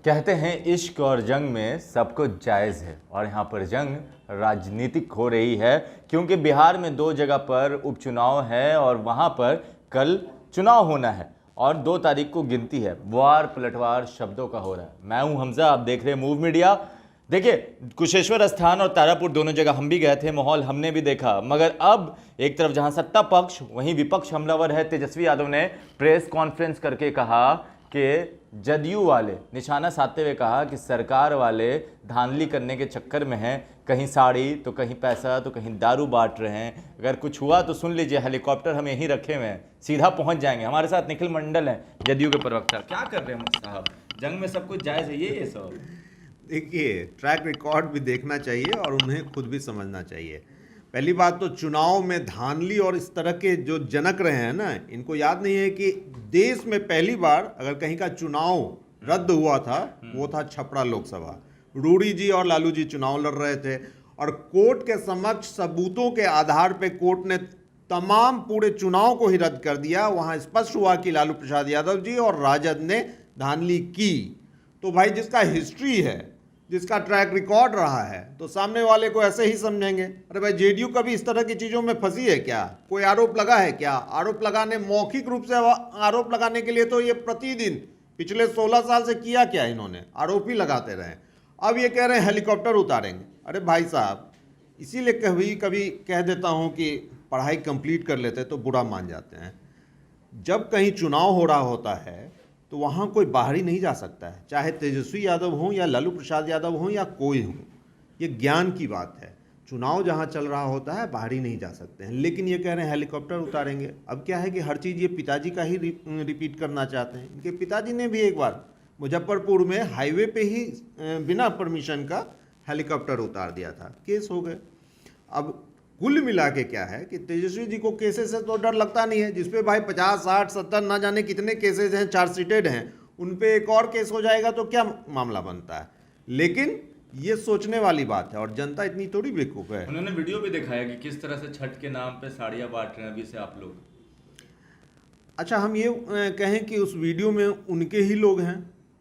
कहते हैं इश्क और जंग में सब कुछ जायज़ है और यहाँ पर जंग राजनीतिक हो रही है क्योंकि बिहार में 2 जगह पर उपचुनाव है और वहाँ पर कल चुनाव होना है और 2 तारीख को गिनती है। वार पलटवार शब्दों का हो रहा है। मैं हूँ हमजा, आप देख रहे हैं मूव मीडिया। देखिए, कुशेश्वर स्थान और तारापुर दोनों जगह हम भी गए थे, माहौल हमने भी देखा, मगर अब एक तरफ जहां सत्ता पक्ष वहीं विपक्ष हमलावर है। तेजस्वी यादव ने प्रेस कॉन्फ्रेंस करके कहा कि जदयू वाले निशाना साधते हुए कहा कि सरकार वाले धांधली करने के चक्कर में हैं, कहीं साड़ी तो कहीं पैसा तो कहीं दारू बांट रहे हैं। अगर कुछ हुआ तो सुन लीजिए, हेलीकॉप्टर हम यहीं रखे हुए हैं, सीधा पहुंच जाएंगे। हमारे साथ निखिल मंडल हैं, जदयू के प्रवक्ता। क्या कर रहे हैं साहब, जंग में सब कुछ जायज़ है ये सब? देखिए, ट्रैक रिकॉर्ड भी देखना चाहिए और उन्हें खुद भी समझना चाहिए। पहली बात तो चुनाव में धांधली और इस तरह के जो जनक रहे हैं ना, इनको याद नहीं है कि देश में पहली बार अगर कहीं का चुनाव रद्द हुआ था वो था छपरा लोकसभा। रूडी जी और लालू जी चुनाव लड़ रहे थे और कोर्ट के समक्ष सबूतों के आधार पर कोर्ट ने तमाम पूरे चुनाव को ही रद्द कर दिया। वहां स्पष्ट हुआ कि लालू प्रसाद यादव जी और राजद ने धांधली की। तो भाई, जिसका हिस्ट्री है, जिसका ट्रैक रिकॉर्ड रहा है, तो सामने वाले को ऐसे ही समझेंगे। अरे भाई, जेडीयू कभी इस तरह की चीज़ों में फंसी है क्या? कोई आरोप लगा है क्या? आरोप लगाने, मौखिक रूप से आरोप लगाने के लिए तो ये प्रतिदिन पिछले 16 साल से किया क्या इन्होंने? आरोप ही लगाते रहे। अब ये कह रहे हैं हेलीकॉप्टर उतारेंगे। अरे भाई साहब, इसीलिए कभी कभी कह देता हूँ कि पढ़ाई कंप्लीट कर लेते तो बुरा मान जाते हैं। जब कहीं चुनाव हो रहा होता है तो वहाँ कोई बाहरी नहीं जा सकता है, चाहे तेजस्वी यादव हों या लालू प्रसाद यादव हों या कोई हो। ये ज्ञान की बात है। चुनाव जहाँ चल रहा होता है बाहरी नहीं जा सकते हैं, लेकिन ये कह रहे हैं हेलीकॉप्टर उतारेंगे। अब क्या है कि हर चीज़ ये पिताजी का ही रिपीट करना चाहते हैं। इनके पिताजी ने भी एक बार मुजफ्फरपुर में हाईवे पे ही बिना परमिशन का हेलीकॉप्टर उतार दिया था, केस हो गए। अब कुल मिला के क्या है कि तेजस्वी जी को केसेस से तो डर लगता नहीं है, जिसपे भाई 50, 60, 70 ना जाने कितने केसेस हैं, चार्जशीटेड हैं, उन पे एक और केस हो जाएगा तो क्या मामला बनता है। लेकिन ये सोचने वाली बात है और जनता इतनी थोड़ी बेवकूफ है। उन्होंने वीडियो भी दिखाया कि किस तरह से छठ के नाम पे साड़ियाँ बांट रहे हैं अभी से आप लोग। अच्छा, हम ये कहें कि उस वीडियो में उनके ही लोग हैं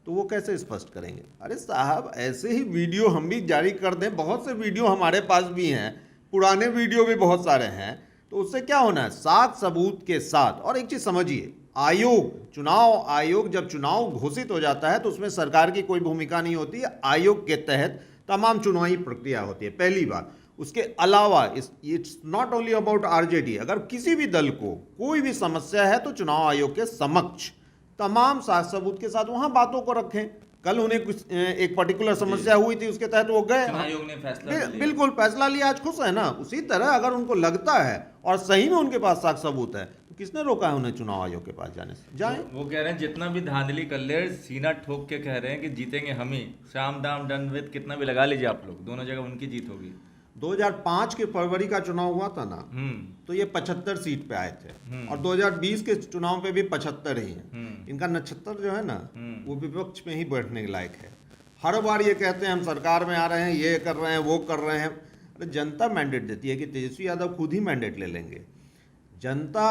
तो वो कैसे स्पष्ट करेंगे? अरे साहब, ऐसे ही वीडियो हम भी जारी कर दें, बहुत से वीडियो हमारे पास भी हैं, पुराने वीडियो भी बहुत सारे हैं, तो उससे क्या होना है? साथ सबूत के साथ। और एक चीज़ समझिए, चुनाव आयोग जब चुनाव घोषित हो जाता है तो उसमें सरकार की कोई भूमिका नहीं होती है। आयोग के तहत तमाम चुनावी प्रक्रिया होती है, पहली बात। उसके अलावा it's not only about RJD. अगर किसी भी दल को कोई भी समस्या है तो चुनाव आयोग के समक्ष तमाम साथ सबूत के साथ वहां बातों को रखें। कल उन्हें कुछ एक पर्टिकुलर समस्या हुई थी, उसके तहत वो गए, आयोग ने फैसला लिया। बिल्कुल फैसला लिया, आज खुश है ना। उसी तरह अगर उनको लगता है और सही में उनके पास साक्ष्य सबूत है तो किसने रोका है उन्हें चुनाव आयोग के पास जाने से? जाए। वो कह रहे हैं जितना भी धांधली कर ले, सीना ठोक के कह रहे हैं कि जीतेंगे हम ही। शाम दाम दंड वेद कितना भी लगा लीजिए आप लोग, दोनों जगह उनकी जीत होगी। 2005 के फरवरी का चुनाव हुआ था ना, तो ये 75 सीट पे आए थे और 2020 के चुनाव पे भी 75 ही हैं। इनका नक्षत्र जो है ना, वो विपक्ष में ही बैठने के लायक है। हर बार ये कहते हैं हम सरकार में आ रहे हैं, ये कर रहे हैं, वो कर रहे हैं। अरे जनता मैंडेट देती है कि तेजस्वी यादव खुद ही मैंडेट ले लेंगे। जनता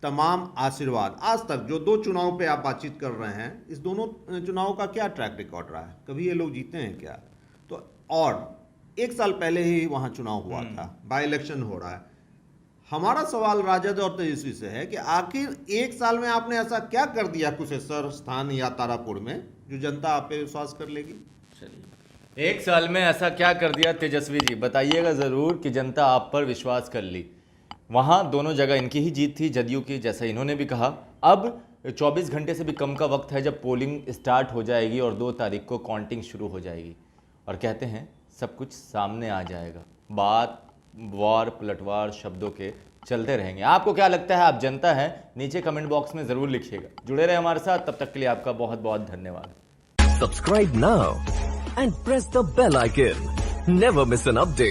तमाम आशीर्वाद, आज तक जो 2 चुनाव पे आप बातचीत कर रहे हैं, इस दोनों चुनाव का क्या ट्रैक रिकॉर्ड रहा है? कभी ये लोग जीते हैं क्या? तो और 1 साल पहले ही वहां चुनाव हुआ था, बाई इलेक्शन हो रहा है। हमारा सवाल राजद और तेजस्वी से है कि आखिर 1 साल में आपने ऐसा क्या कर दिया कुशेश्वर स्थान या तारापुर में जो जनता आप पे विश्वास कर लेगी? चलिए, 1 साल में ऐसा क्या कर दिया तेजस्वी जी, बताइएगा जरूर कि जनता आप पर विश्वास कर ली। वहां दोनों जगह इनकी ही जीत थी, जदयू की, जैसा इन्होंने भी कहा। अब 24 घंटे से भी कम का वक्त है जब पोलिंग स्टार्ट हो जाएगी और 2 तारीख को काउंटिंग शुरू हो जाएगी और कहते हैं सब कुछ सामने आ जाएगा। बात वार पलटवार शब्दों के चलते रहेंगे। आपको क्या लगता है? आप जनता हैं, नीचे कमेंट बॉक्स में जरूर लिखिएगा। जुड़े रहे हमारे साथ, तब तक के लिए आपका बहुत बहुत धन्यवाद। Subscribe now and press the bell icon. Never miss an update.